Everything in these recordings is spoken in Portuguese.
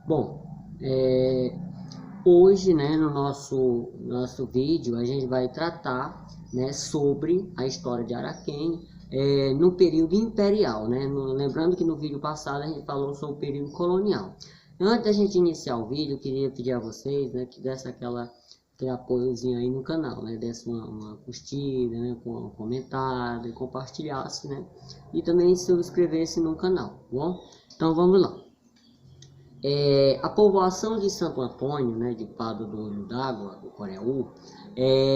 Bom, hoje, né, no nosso vídeo, a gente vai tratar, né, sobre a história de Araquém no período imperial, né? Lembrando que no vídeo passado a gente falou sobre o período colonial. Antes da gente iniciar o vídeo, eu queria pedir a vocês, né, que desse aquele apoiozinho aí no canal, né? Desse uma curtida, né, com um comentário, e compartilhasse, né? E também se inscrevesse no canal, tá bom? Então vamos lá. A povoação de Santo Antônio, né, de Padre do Olho d'Água, do Coreú,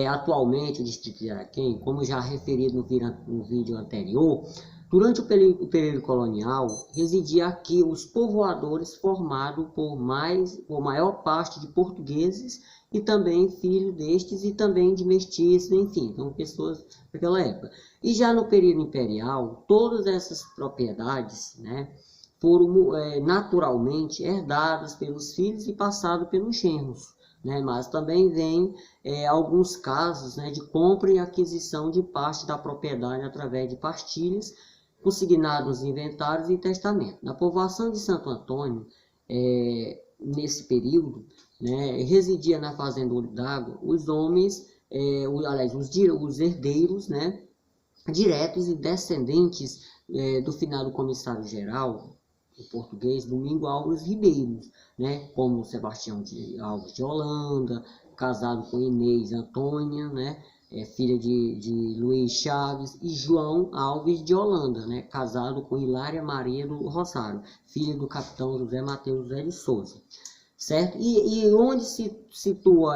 atualmente o distrito de Araquém, como já referido no vídeo anterior, durante o período colonial, residia aqui os povoadores formados por maior parte de portugueses e também filhos destes e também de mestiços, enfim, então pessoas daquela época. E já no período imperial, todas essas propriedades, né, foram naturalmente herdadas pelos filhos e passadas pelos genros, né? Mas também vem alguns casos, né, de compra e aquisição de parte da propriedade através de partilhas, consignadas nos inventários e testamentos. Na povoação de Santo Antônio, nesse período, né, residia na fazenda Olho d'Água os homens, os herdeiros, né, diretos e descendentes do finado comissário-geral, o português Domingo Alves Ribeiro, né, como Sebastião Alves de Holanda, casado com Inês Antônia, né, filha de Luiz Chaves, e João Alves de Holanda, né, casado com Hilária Maria do Rosário, filha do capitão José Mateus José de Souza. Certo? E onde se situa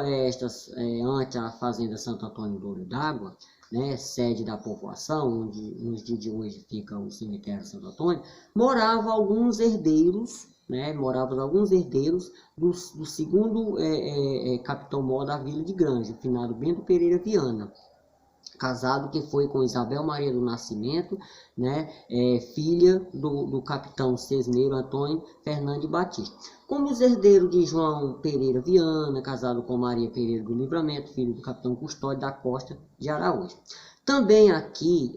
ante a fazenda Santo Antônio do Olho d'Água, né, sede da povoação, onde nos dias de hoje fica o cemitério Santo Antônio, moravam alguns herdeiros, né, do segundo capitão-mor da Vila de Granja, o finado Bento Pereira Viana, casado que foi com Isabel Maria do Nascimento, né, filha do capitão Cesneiro Antônio Fernandes Batista. Como os herdeiros de João Pereira Viana, casado com Maria Pereira do Livramento, filho do capitão Custódio da Costa de Araújo. Também aqui,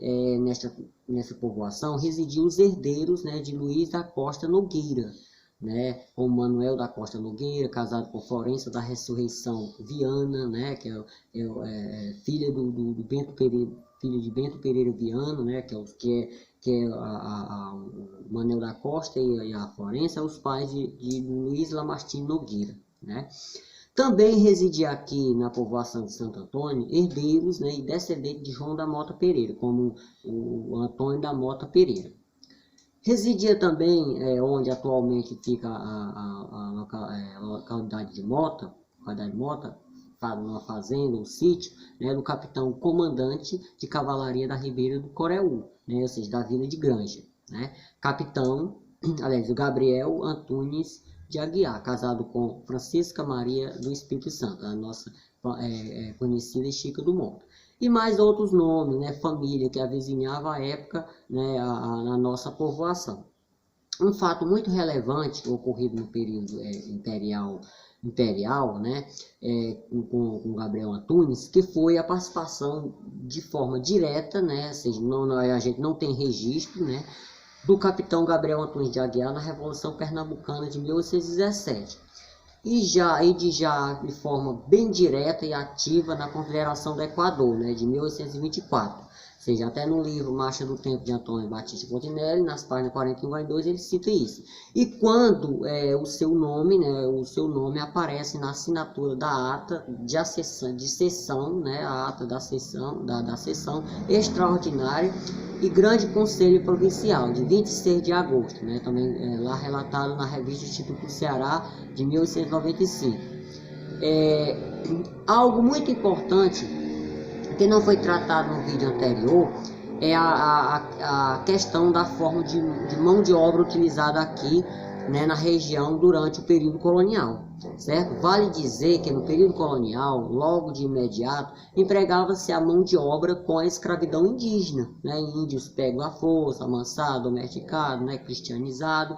nessa povoação, residiam os herdeiros, né, de Luiz da Costa Nogueira, né, com Manuel da Costa Nogueira, casado com Florência da Ressurreição Viana, né, que filha do Bento Pereira, filho de Bento Pereira Viana, né, que é o Manuel da Costa e a Florência, os pais de Luiz Lamartine Nogueira, né. Também residia aqui na povoação de Santo Antônio herdeiros, né, e descendentes de João da Mota Pereira, como o Antônio da Mota Pereira. Residia também onde atualmente fica a localidade de Mota, numa fazenda, um sítio, né, do capitão comandante de cavalaria da Ribeira do Coreú, né, ou seja, da Vila de Granja, né, capitão, aliás, o Gabriel Antunes de Aguiar, casado com Francisca Maria do Espírito Santo, a nossa conhecida Chica do Monte. E mais outros nomes, né, família que avizinhava a época, né, a nossa povoação. Um fato muito relevante ocorrido no período imperial, né, com Gabriel Antunes, que foi a participação de forma direta, né, ou seja, a gente não tem registro, né, do capitão Gabriel Antunes de Aguiar na Revolução Pernambucana de 1817. E já de forma bem direta e ativa na Confederação do Equador, né, de 1824. Ou seja, até no livro Marcha do Tempo de Antônio Batista Fontenelle, nas páginas 41 a 42, ele cita isso. E quando o seu nome aparece na assinatura da ata de sessão, né, a ata da sessão extraordinária e Grande Conselho Provincial, de 26 de agosto, né, também lá relatado na revista Instituto do Ceará, de 1895. Algo muito importante que não foi tratado no vídeo anterior é a questão da forma de mão de obra utilizada aqui, né, na região durante o período colonial, certo? Vale dizer que no período colonial, logo de imediato, empregava-se a mão de obra com a escravidão indígena, né? Índios pegos à força, amansados, domesticados, né, cristianizados.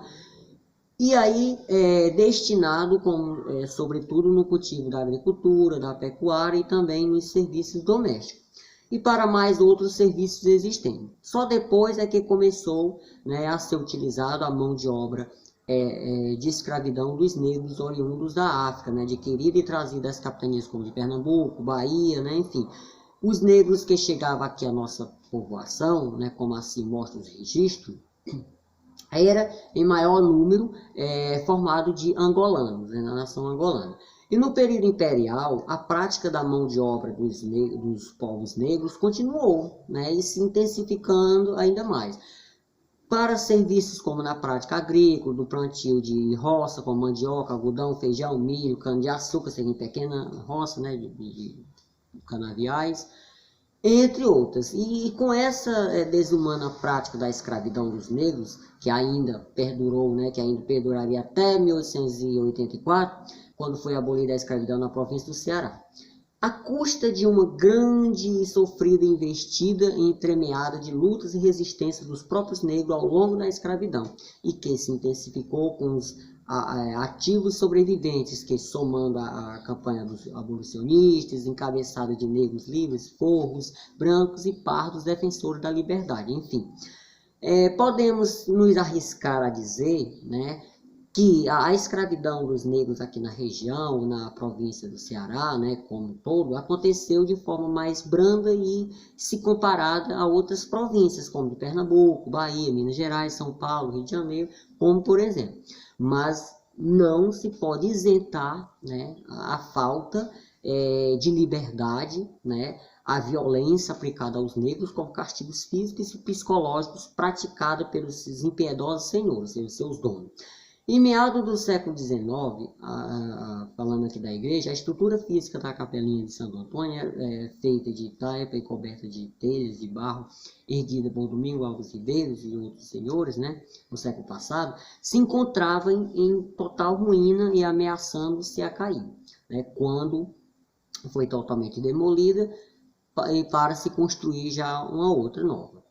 e aí destinado, sobretudo, no cultivo da agricultura, da pecuária e também nos serviços domésticos. E para mais outros serviços existentes. Só depois é que começou, né, a ser utilizado a mão de obra de escravidão dos negros oriundos da África, né, adquirida e trazida das capitanias como de Pernambuco, Bahia, né, enfim. Os negros que chegavam aqui à nossa povoação, né, como assim mostra os registros, era em maior número formado de angolanos, né, na nação angolana. E no período imperial, a prática da mão de obra dos povos negros continuou, né, e se intensificando ainda mais. Para serviços como na prática agrícola, do plantio de roça, como mandioca, algodão, feijão, milho, cana-de-açúcar, seria pequena roça, né, de canaviais, entre outras. E com essa desumana prática da escravidão dos negros, que ainda perdurou, né, que ainda perduraria até 1884, quando foi abolida a escravidão na província do Ceará, à custa de uma grande e sofrida investida e entremeada de lutas e resistência dos próprios negros ao longo da escravidão, e que se intensificou com os ativos sobreviventes, que somando a campanha dos abolicionistas, encabeçada de negros livres, forros, brancos e pardos defensores da liberdade, enfim. Podemos nos arriscar a dizer, né, que a escravidão dos negros aqui na região, na província do Ceará, né, como um todo, aconteceu de forma mais branda e se comparada a outras províncias, como de Pernambuco, Bahia, Minas Gerais, São Paulo, Rio de Janeiro, como por exemplo. Mas não se pode isentar, né, a falta de liberdade, né, a violência aplicada aos negros como castigos físicos e psicológicos praticada pelos impiedosos senhores, seus donos. Em meados do século XIX, falando aqui da igreja, a estrutura física da capelinha de Santo Antônio é feita de taipa e coberta de telhas de barro, erguida por Domingo Alves Ribeiro e outros senhores, né, no século passado, se encontrava em total ruína e ameaçando-se a cair, né, quando foi totalmente demolida para se construir já uma outra nova.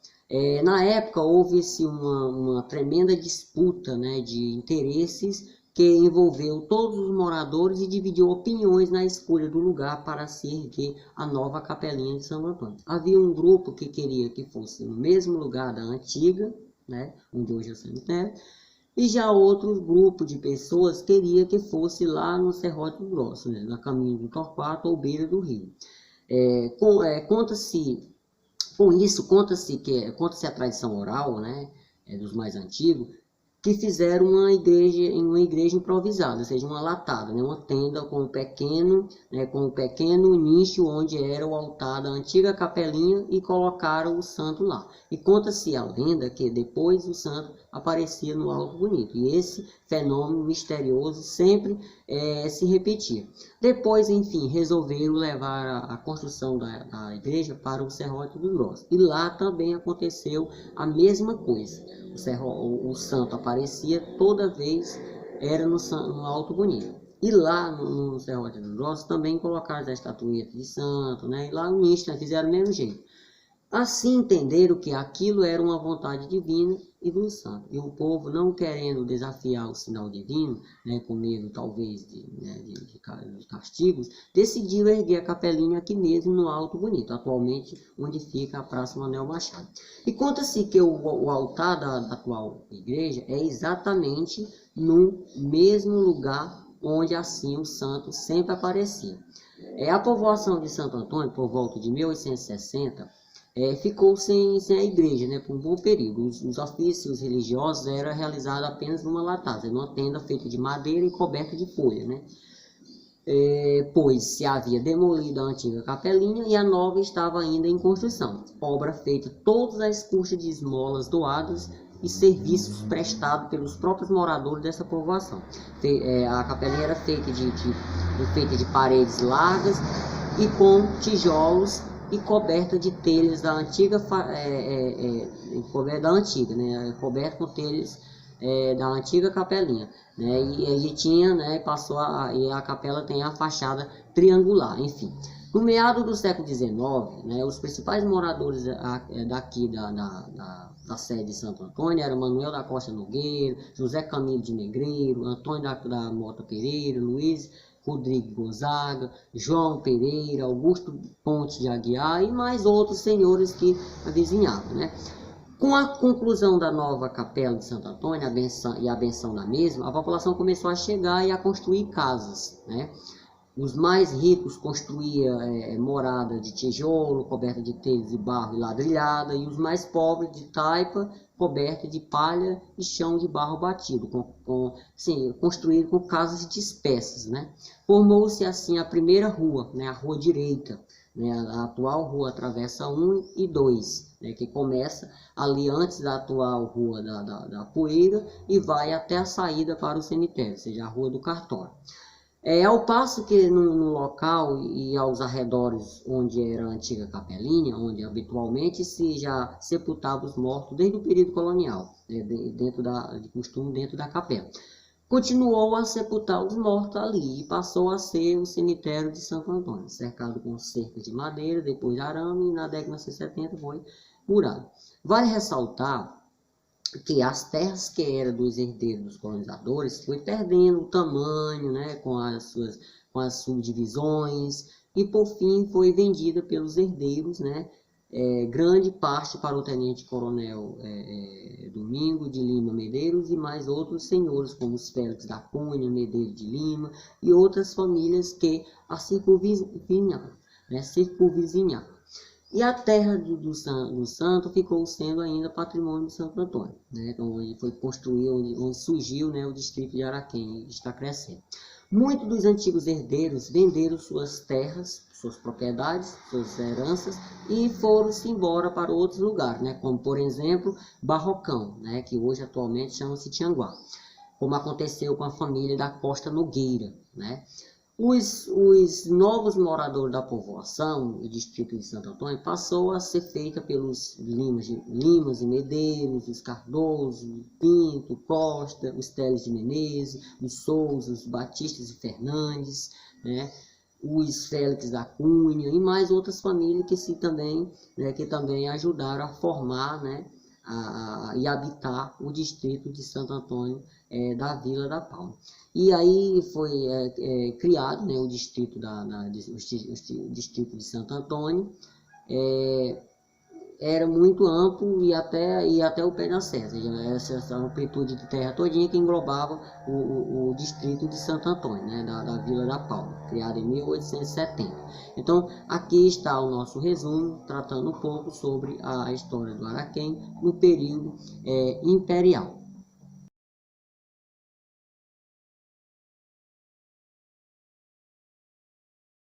Na época houve-se uma tremenda disputa, né, de interesses que envolveu todos os moradores e dividiu opiniões na escolha do lugar para se erguer a nova capelinha de Santo Antônio. Havia um grupo que queria que fosse no mesmo lugar da antiga, né, onde hoje é o cemitério, e já outro grupo de pessoas queria que fosse lá no Serrote do Grosso, né, na caminho do Torquato ou beira do rio. Com isso, conta-se a tradição oral, né, dos mais antigos, que fizeram uma igreja improvisada, ou seja, uma latada, né, uma tenda com um pequeno nicho onde era o altar da antiga capelinha e colocaram o santo lá. E conta-se a lenda que depois o santo aparecia no Alto Bonito. E esse fenômeno misterioso sempre se repetia. Depois, enfim, resolveram levar a construção da igreja para o Serrote do Grosso. E lá também aconteceu a mesma coisa. O santo aparecia toda vez, era no Alto Bonito. E lá no Serrote do Grosso também colocaram a estatueta de santo, né? E lá no nicho, né, fizeram do mesmo jeito. Assim entenderam que aquilo era uma vontade divina e do santo. E o povo, não querendo desafiar o sinal divino, né, com medo talvez de castigos, decidiu erguer a capelinha aqui mesmo no Alto Bonito, atualmente onde fica a Praça Manuel Machado. E conta-se que o altar da atual igreja é exatamente no mesmo lugar onde assim o santo sempre aparecia. A povoação de Santo Antônio, por volta de 1860, ficou sem a igreja, né, por um bom período. Os ofícios religiosos eram realizados apenas numa latada, numa tenda feita de madeira e coberta de folha, né? Pois se havia demolido a antiga capelinha e a nova estava ainda em construção. Obra feita todas as custas de esmolas doadas e serviços prestados pelos próprios moradores dessa povoação. A capelinha era feita de paredes largas e com tijolos e coberta de telhas da antiga, coberta com telhas da antiga capelinha, né? E ele tinha, né, e a capela tem a fachada triangular, enfim. No meado do século XIX, né, os principais moradores daqui da sede de Santo Antônio eram Manuel da Costa Nogueira, José Camilo de Negreiro, Antônio da Mota Pereira, Luiz Rodrigo Gonzaga, João Pereira, Augusto Ponte de Aguiar e mais outros senhores que avizinhavam, né? Com a conclusão da nova capela de Santo Antônio e a benção da mesma, a população começou a chegar e a construir casas, né? Os mais ricos construíam morada de tijolo, coberta de telhas de barro e ladrilhada, e os mais pobres de taipa, coberta de palha e chão de barro batido, construído com casas dispersas, né? Formou-se assim a primeira rua, né, a Rua Direita, né, a atual Rua Travessa 1 e 2, né, que começa ali antes da atual Rua da Poeira e vai até a saída para o cemitério, ou seja, a Rua do Cartório. Ao passo que no local e aos arredores onde era a antiga capelinha, onde habitualmente se já sepultava os mortos desde o período colonial, né, de costume dentro da capela. Continuou a sepultar os mortos ali e passou a ser o cemitério de Santo Antônio, cercado com cerca de madeira, depois de arame, e na década de 70 foi murado. Vale ressaltar que as terras que eram dos herdeiros dos colonizadores foi perdendo o tamanho, né, com as subdivisões, e por fim foi vendida pelos herdeiros, né, grande parte para o tenente-coronel Domingo de Lima Medeiros e mais outros senhores como os Félix da Cunha, Medeiros de Lima e outras famílias que a circunvizinhavam, né, E a terra do santo ficou sendo ainda patrimônio de Santo Antônio, né? Então, onde foi construído, onde surgiu, né, o distrito de Araquém, e está crescendo. Muitos dos antigos herdeiros venderam suas terras, suas propriedades, suas heranças e foram-se embora para outros lugares, né? Como, por exemplo, Barrocão, né, que hoje atualmente chama-se Tianguá, como aconteceu com a família da Costa Nogueira, né? Os novos moradores da povoação, o distrito de Santo Antônio, passou a ser feita pelos Limas e Medeiros, os Cardoso, Pinto, Costa, os Teles de Menezes, os Souza, os Batistas e Fernandes, né? Os Félix da Cunha e mais outras famílias que também ajudaram a formar, né, e habitar o distrito de Santo Antônio da Vila da Palma. E aí foi criado, né, o distrito distrito de Santo Antônio. Era muito amplo e até o pé da serra, essa amplitude de terra todinha que englobava o distrito de Santo Antônio, né, da Vila da Palma, criado em 1870. Então, aqui está o nosso resumo, tratando um pouco sobre a história do Araquém no período imperial.